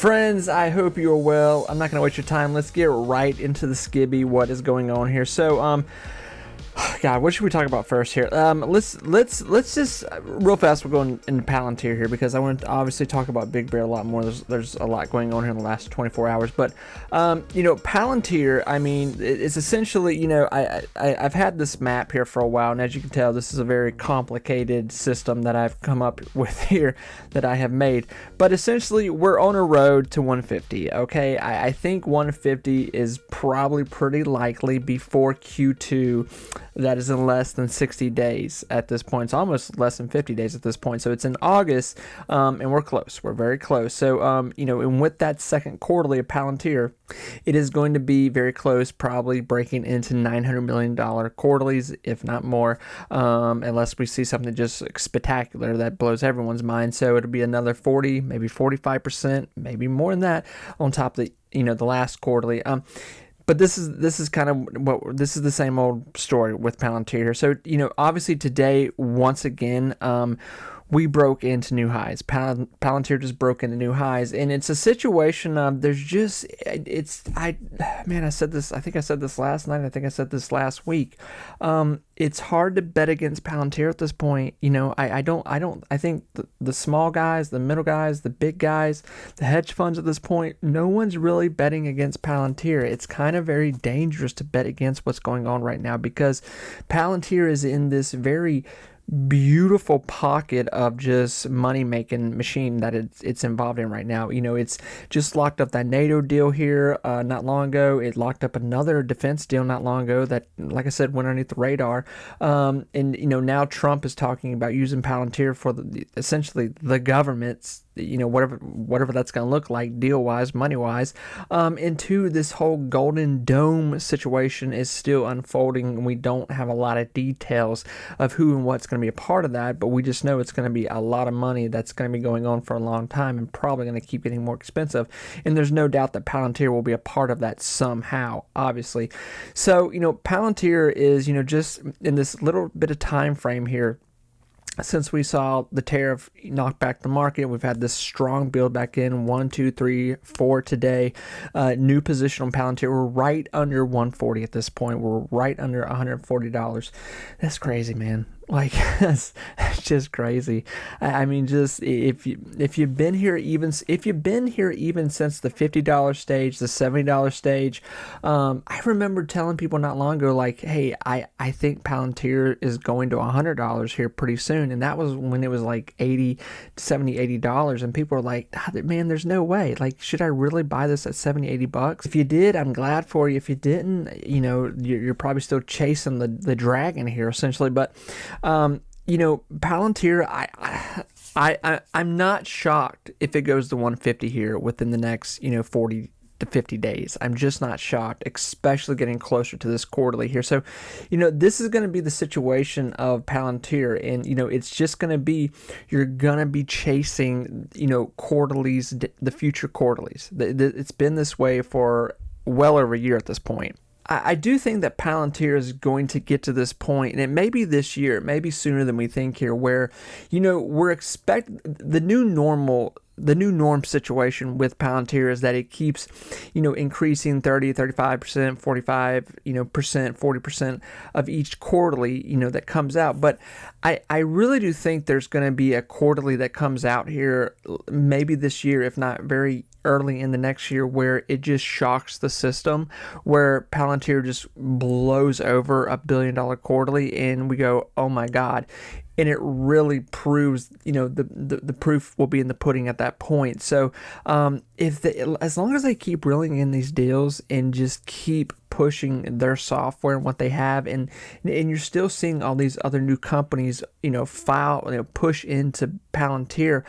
Friends, I hope you are well. I'm not going to waste your time. Let's get right into the skibby. What is going on here? So, God, what should we talk about first here? Let's just real fast. We're going into Palantir here because I want to obviously talk about BigBear a lot more. There's a lot going on here in the last 24 hours. But Palantir. I mean, it's essentially I've had this map here for a while, and as you can tell, this is a very complicated system that I've come up with here that I have made. But essentially, we're on a road to 150. Okay, I think 150 is probably pretty likely before Q2. That is in less than 60 days at this point. It's almost less than 50 days at this point. So it's in August, and we're close. We're very close. So, and with that second quarterly of Palantir, it is going to be very close, probably breaking into $900 million quarterlies, if not more, unless we see something just spectacular that blows everyone's mind. So it'll be another 40, maybe 45%, maybe more than that on top of the last quarterly. But this is kind of this is the same old story with Palantir here. So, obviously today, once again, we broke into new highs. Palantir just broke into new highs, and it's a situation of I said this. I think I said this last night. I think I said this last week. It's hard to bet against Palantir at this point. I think the small guys, the middle guys, the big guys, the hedge funds at this point, no one's really betting against Palantir. It's kind of very dangerous to bet against what's going on right now because Palantir is in this very beautiful pocket of just money-making machine that it's involved in right now. It's just locked up that NATO deal here not long ago. It locked up another defense deal not long ago that, like I said, went underneath the radar. And now Trump is talking about using Palantir for essentially the government's whatever that's going to look like deal-wise, money-wise. And two, this whole Golden Dome situation is still unfolding, and we don't have a lot of details of who and what's going to be a part of that, but we just know it's going to be a lot of money that's going to be going on for a long time and probably going to keep getting more expensive. And there's no doubt that Palantir will be a part of that somehow, obviously. So, Palantir is, just in this little bit of time frame here, since we saw the tariff knock back the market, we've had this strong build back in 1, 2, 3, 4 today. New position on Palantir. We're right under 140 at this point. We're right under $140. That's crazy, man. Like, that's just crazy. I mean, just if you've been here even since the $50 stage, the $70 stage, I remember telling people not long ago, like, hey, I think Palantir is going to $100 here pretty soon, and that was when it was like $70, $80, and people were like, man, there's no way. Like, should I really buy this at $70, $80? If you did, I'm glad for you. If you didn't, you're probably still chasing the dragon here, essentially. But Palantir, I'm not shocked if it goes to 150 here within the next, 40 to 50 days. I'm just not shocked, especially getting closer to this quarterly here. So, this is going to be the situation of Palantir, and, it's just going to be, you're going to be chasing, quarterlies, the future quarterlies. It's been this way for well over a year at this point. I do think that Palantir is going to get to this point, and it may be this year, it may be sooner than we think here, where, we're expecting the new norm situation with Palantir is that it keeps, increasing 30, 35%, 45, percent, 40% of each quarterly, that comes out. But I really do think there's going to be a quarterly that comes out here, maybe this year, if not very early in the next year, where it just shocks the system, where Palantir just blows over $1 billion quarterly, and we go, oh my God. And it really proves, the proof will be in the pudding at that point. So as long as they keep reeling in these deals and just keep pushing their software and what they have, and you're still seeing all these other new companies, push into Palantir.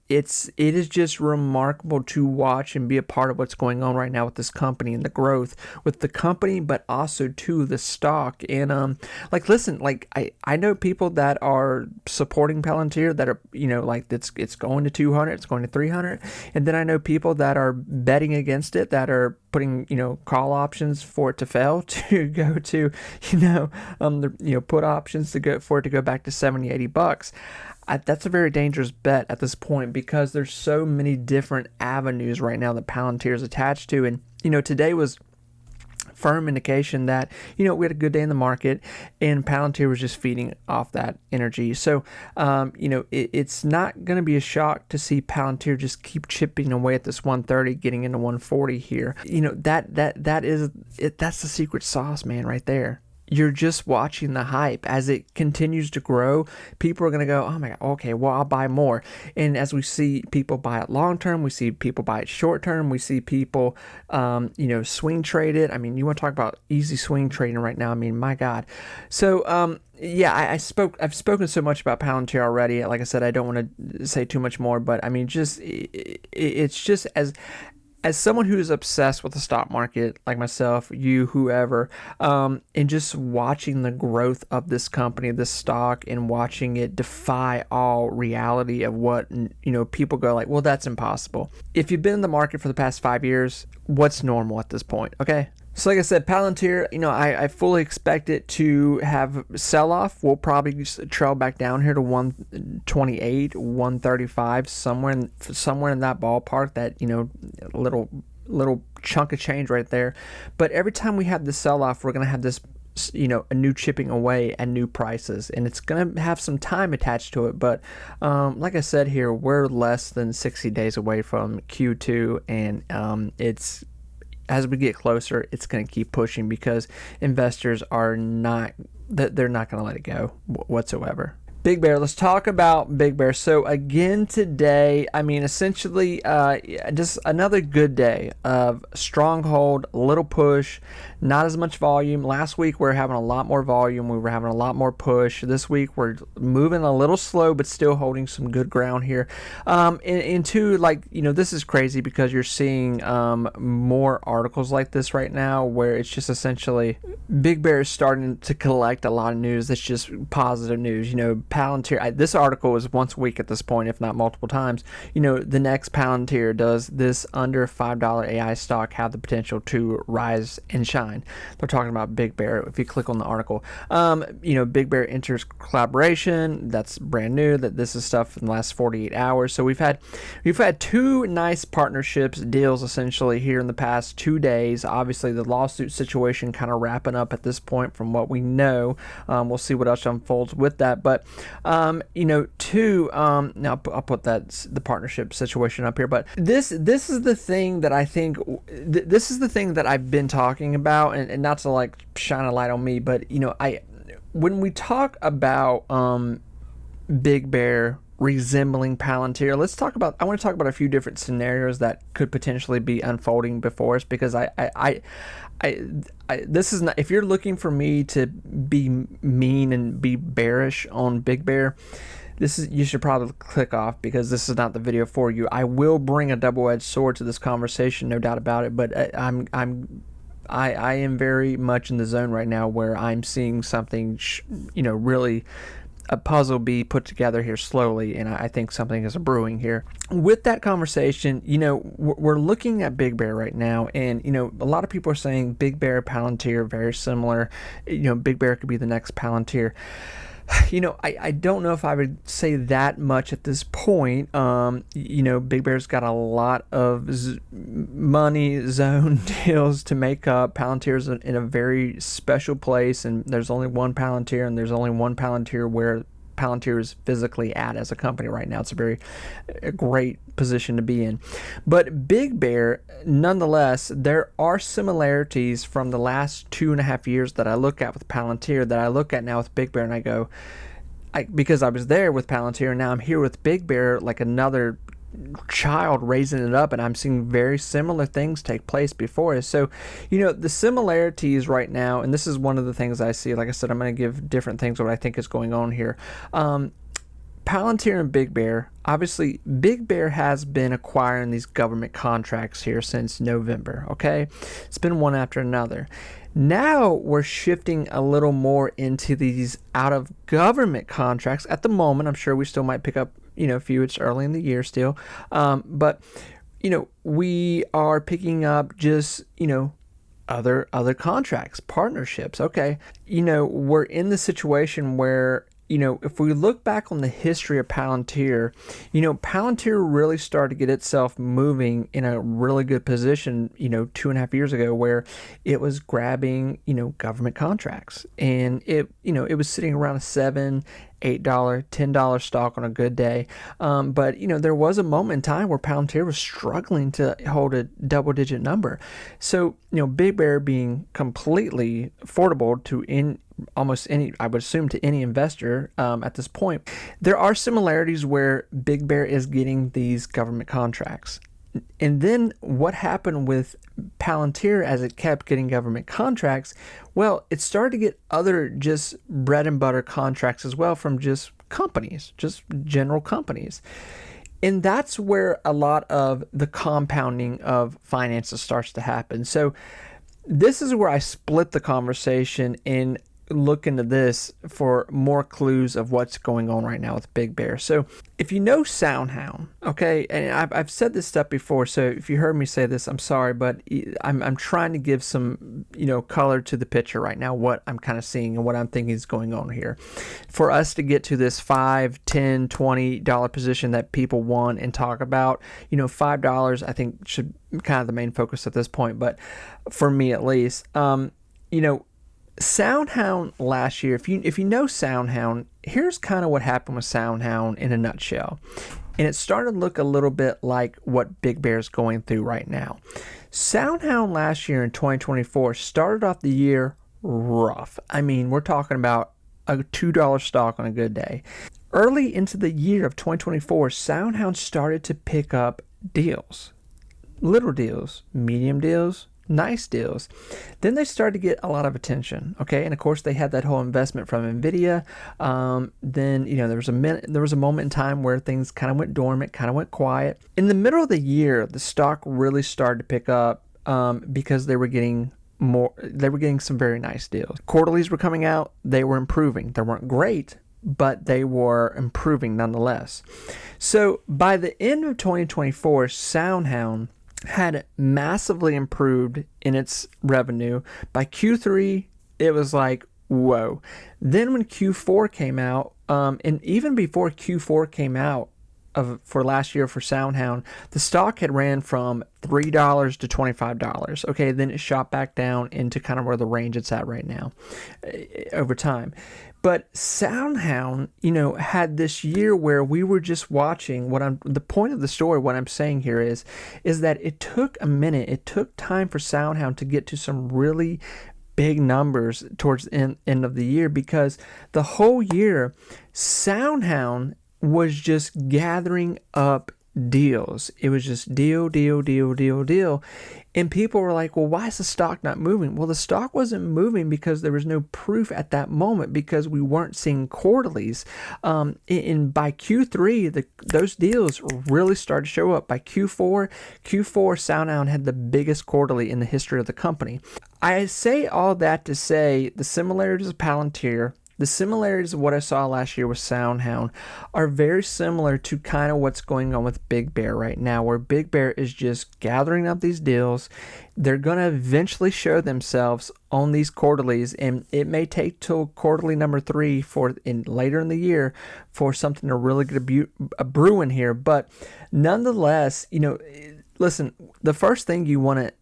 It is just remarkable to watch and be a part of what's going on right now with this company and the growth with the company, but also to the stock. And I know people that are supporting Palantir that are, it's going to 200, it's going to 300, and then I know people that are betting against it, that are putting, call options for it to fail, to go to, put options to go for it to go back to $70, $80. that's a very dangerous bet at this point, because there's so many different avenues right now that Palantir is attached to. And, today was firm indication that, we had a good day in the market and Palantir was just feeding off that energy. So, it's not going to be a shock to see Palantir just keep chipping away at this 130, getting into 140 here. That's the secret sauce, man, right there. You're just watching the hype. As it continues to grow, people are going to go, oh my God, okay, well, I'll buy more. And as we see people buy it long term, we see people buy it short term, we see people, swing trade it. I mean, you want to talk about easy swing trading right now. I mean, my God. So, I've spoken so much about Palantir already. Like I said, I don't want to say too much more, but I mean, it's just as someone who's obsessed with the stock market, like myself, you, whoever, and just watching the growth of this company, this stock, and watching it defy all reality of what, people go like, well, that's impossible. If you've been in the market for the past 5 years, what's normal at this point? Okay. So like I said, Palantir, I fully expect it to have sell-off. We'll probably just trail back down here to 128, 135, somewhere in that ballpark, that, little chunk of change right there. But every time we have this sell-off, we're going to have this, a new chipping away at new prices, and it's going to have some time attached to it. But like I said here, we're less than 60 days away from Q2, and as we get closer, it's going to keep pushing, because investors they're not going to let it go whatsoever. BigBear, let's talk about BigBear. So again today, I mean, essentially just another good day of stronghold, little push, not as much volume. Last week we were having a lot more volume, we were having a lot more push. This week we're moving a little slow, but still holding some good ground here. And two, this is crazy, because you're seeing more articles like this right now, where it's just essentially BigBear is starting to collect a lot of news that's just positive news. Palantir, this article is once a week at this point, if not multiple times. The next Palantir, does this under $5 AI stock have the potential to rise and shine? They're talking about BigBear. If you click on the article, BigBear enters collaboration. That's brand new. That this is stuff in the last 48 hours. So we've had two nice partnerships, deals essentially here in the past 2 days. Obviously, the lawsuit situation kind of wrapping up at this point, from what we know. We'll see what else unfolds with that, but now I'll put the partnership situation up here. But this is the thing that I think, this is the thing that I've been talking about, and not to shine a light on me, but when we talk about BigBear resembling Palantir, I want to talk about a few different scenarios that could potentially be unfolding before us, because this is not, if you're looking for me to be mean and be bearish on BigBear, you should probably click off, because this is not the video for you. I will bring a double-edged sword to this conversation, no doubt about it, but I am very much in the zone right now, where I'm seeing something, really a puzzle be put together here slowly, and I think something is brewing here. With that conversation, we're looking at BigBear right now, and a lot of people are saying BigBear, Palantir, very similar. BigBear could be the next Palantir. I don't know if I would say that much at this point. BigBear's got a lot of money zone deals to make up. Palantir's in a very special place, and there's only one Palantir, and there's only one Palantir where Palantir is physically at as a company right now. It's a great position to be in. But BigBear, nonetheless, there are similarities from the last 2.5 years that I look at with Palantir, that I look at now with BigBear, and I go, because I was there with Palantir, and now I'm here with BigBear, like another child raising it up, and I'm seeing very similar things take place before us. So the similarities right now, and this is one of the things I see, like I said, I'm going to give different things what I think is going on here. Palantir and BigBear, obviously BigBear has been acquiring these government contracts here since November. Okay, it's been one after another. Now we're shifting a little more into these out of government contracts at the moment. I'm sure we still might pick up a few. It's early in the year still, but we are picking up just other contracts, partnerships. Okay, we're in the situation where if we look back on the history of Palantir, Palantir really started to get itself moving in a really good position, 2.5 years ago, where it was grabbing, government contracts. And it was sitting around a $7, $8, $10 stock on a good day. But there was a moment in time where Palantir was struggling to hold a double-digit number. So, BigBear being completely affordable to almost any, I would assume, to any investor at this point. There are similarities where BigBear is getting these government contracts. And then what happened with Palantir as it kept getting government contracts? Well, it started to get other just bread and butter contracts as well from just companies, just general companies. And that's where a lot of the compounding of finances starts to happen. So this is where I split the conversation and look into this for more clues of what's going on right now with BigBear. So if you know SoundHound, okay, and I've said this stuff before, so if you heard me say this, I'm sorry, but I'm trying to give some, color to the picture right now, what I'm kind of seeing and what I'm thinking is going on here. For us to get to this $5, $10, $20 position that people want and talk about, $5 I think should be kind of the main focus at this point, but for me at least, SoundHound last year, if you know SoundHound, here's kind of what happened with SoundHound in a nutshell. And it started to look a little bit like what BigBear is going through right now. SoundHound last year in 2024 started off the year rough. I mean, we're talking about a $2 stock on a good day. Early into the year of 2024, SoundHound started to pick up deals. Little deals, medium deals, nice deals. Then they started to get a lot of attention. Okay, and of course they had that whole investment from Nvidia. Then there was a moment in time where things kind of went dormant, kind of went quiet. In the middle of the year, the stock really started to pick up because they were getting some very nice deals. Quarterlies were coming out, they were improving. They weren't great, but they were improving nonetheless. So by the end of 2024, SoundHound had massively improved in its revenue. By Q3, it was like, whoa. Then when Q4 came out, and even before Q4 came out for last year for SoundHound, the stock had ran from $3 to $25. Okay, then it shot back down into kind of where the range it's at right now over time. But SoundHound, had this year where we were just watching. The point of the story, what I'm saying here is that it took a minute. It took time for SoundHound to get to some really big numbers towards the end of the year, because the whole year, SoundHound was just gathering up deals. It was just deal. And people were like, well, why is the stock not moving? Well, the stock wasn't moving because there was no proof at that moment, because we weren't seeing quarterlies. And by Q3, those deals really started to show up. By Q4, SoundHound had the biggest quarterly in the history of the company. I say all that to say the similarities of Palantir, the similarities of what I saw last year with SoundHound are very similar to kind of what's going on with BigBear right now, where BigBear is just gathering up these deals. They're going to eventually show themselves on these quarterlies, and it may take till quarterly number 3 later in the year for something to really get a brew in here. But nonetheless, listen, the first thing you want to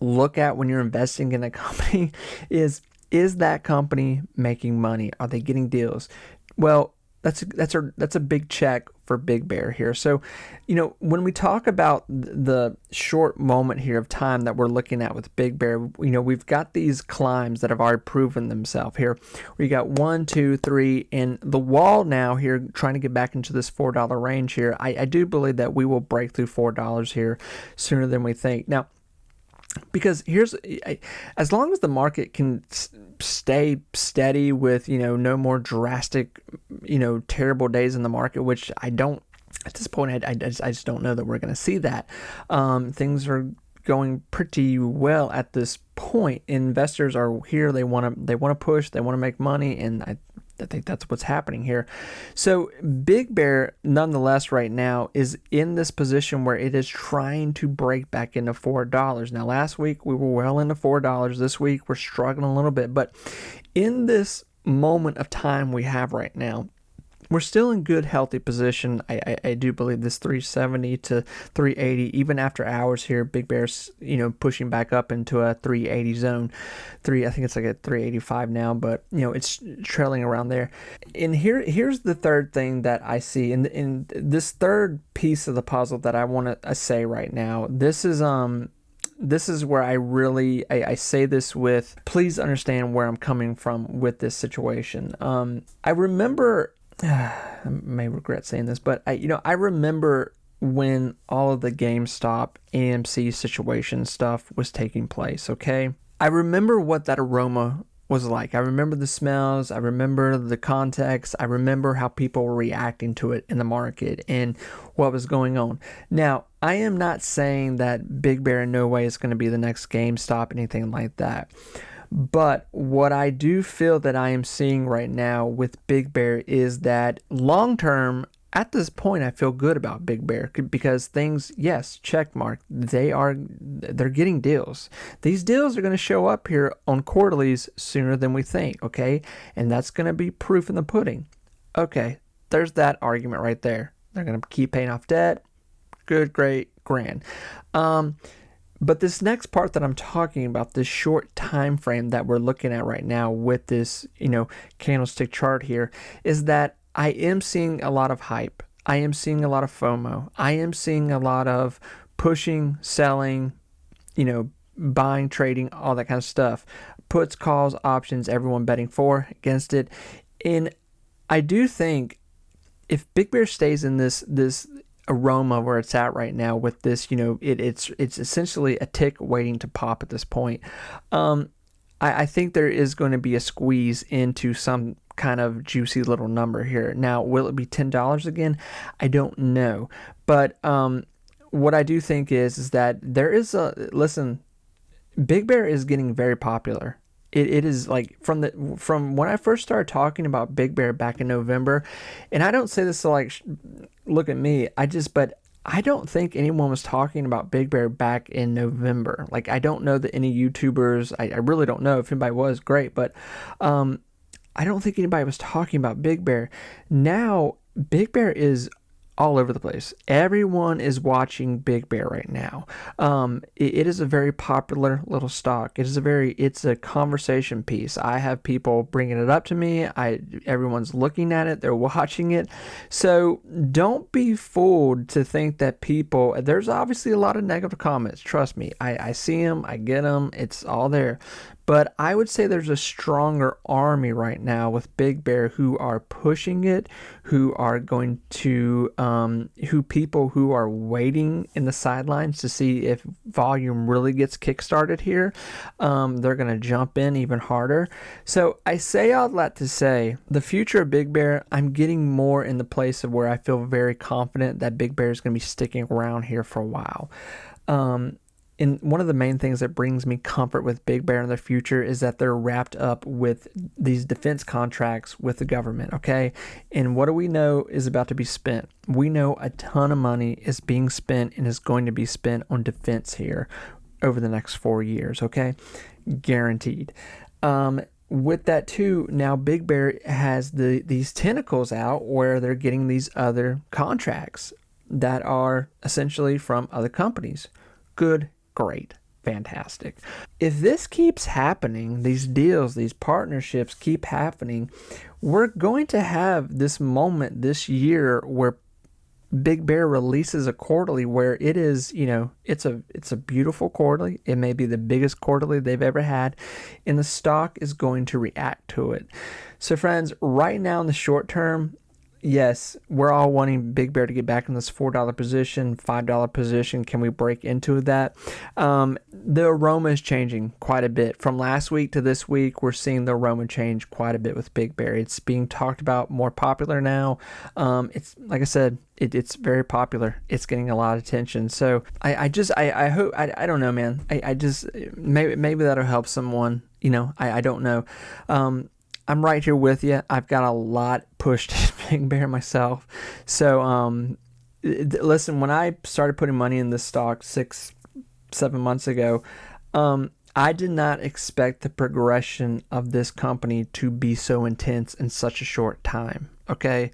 look at when you're investing in a company is that company making money? Are they getting deals? Well, that's a big check for BigBear here. So, when we talk about the short moment here of time that we're looking at with BigBear, we've got these climbs that have already proven themselves here. We got 1, 2, 3, and the wall now here, trying to get back into this $4 range here. I do believe that we will break through $4 here sooner than we think. Now, because as long as the market can stay steady with, no more drastic, terrible days in the market, which I don't, at this point, I just don't know that we're going to see that. Things are going pretty well at this point. Investors are here. They want to push, they want to make money. And I think that's what's happening here. So BigBear, nonetheless, right now is in this position where it is trying to break back into $4. Now, last week we were well into $4. This week we're struggling a little bit, but in this moment of time we have right now, we're still in good, healthy position. I do believe this 370 to 380, even after hours here, Big Bear's, pushing back up into a 380 zone. I think it's like at 385 now, but, it's trailing around there. And here's the third thing that I see. In this third piece of the puzzle that I want to say right now, this is where I say this with, please understand where I'm coming from with this situation. I remember, I may regret saying this, but I remember when all of the GameStop, AMC situation stuff was taking place, okay? I remember what that aroma was like. I remember the smells, I remember the context, I remember how people were reacting to it in the market and what was going on. Now, I am not saying that Big Bear in no way is going to be the next GameStop, anything like that. But what I do feel that I am seeing right now with Big Bear is that long term, at this point, I feel good about Big Bear because things, yes, check mark, they're getting deals. These deals are going to show up here on quarterlies sooner than we think, okay? And that's going to be proof in the pudding. Okay, there's that argument right there. They're going to keep paying off debt. Good, great, grand. But this next part that I'm talking about, this short time frame that we're looking at right now with this, candlestick chart here, is that I am seeing a lot of hype. I am seeing a lot of FOMO. I am seeing a lot of pushing, selling, buying, trading, all that kind of stuff. Puts, calls, options, everyone betting for, against it. And I do think if Big Bear stays in this aroma where it's at right now with this, it's essentially a tick waiting to pop at this point. I think there is going to be a squeeze into some kind of juicy little number here. Now, will it be $10 again? I don't know. But what I do think is that there is Big Bear is getting very popular. It is like from when I first started talking about Big Bear back in November, and I don't say this to look at me. But I don't think anyone was talking about Big Bear back in November. Like, I don't know that any YouTubers, I really don't know. If anybody was, great, but I don't think anybody was talking about Big Bear. Now, Big Bear is all over the place. Everyone is watching Big Bear right now. It is a very popular little stock. It's a conversation piece. I have people bringing it up to me. Everyone's looking at it. They're watching it. So don't be fooled to think that there's obviously a lot of negative comments. Trust me. I see them. I get them. It's all there. But I would say there's a stronger army right now with Big Bear who are pushing it, who are going to, people who are waiting in the sidelines to see if volume really gets kickstarted here. They're going to jump in even harder. So I say all that to say the future of Big Bear, I'm getting more in the place of where I feel very confident that Big Bear is going to be sticking around here for a while. And one of the main things that brings me comfort with Big Bear in the future is that they're wrapped up with these defense contracts with the government, okay? And what do we know is about to be spent? We know a ton of money is being spent and is going to be spent on defense here over the next 4 years, okay? Guaranteed. With that too, now Big Bear has these tentacles out where they're getting these other contracts that are essentially from other companies. Good. Great. Fantastic. If this keeps happening, these deals, these partnerships keep happening, we're going to have this moment this year where Big Bear releases a quarterly where it is, it's a beautiful quarterly. It may be the biggest quarterly they've ever had, and the stock is going to react to it. So friends, right now in the short term, yes, we're all wanting Big Bear to get back in this $4 position, $5 position. Can we break into that? The aroma is changing quite a bit. From last week to this week, we're seeing the aroma change quite a bit with Big Bear. It's being talked about, more popular now. It's like I said, it's very popular. It's getting a lot of attention. So I hope, I don't know, man. I just, maybe that'll help someone. I don't know. I'm right here with you. I've got a lot pushed in Big Bear myself. So, listen, when I started putting money in this stock 6-7 months ago, I did not expect the progression of this company to be so intense in such a short time. Okay.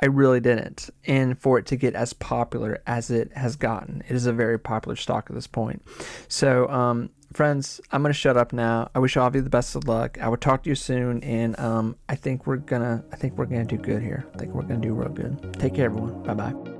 I really didn't. And for it to get as popular as it has gotten, it is a very popular stock at this point. So, friends, I'm going to shut up now. I wish all of you the best of luck. I will talk to you soon. And, I think we're going to do good here. I think we're going to do real good. Take care, everyone. Bye-bye.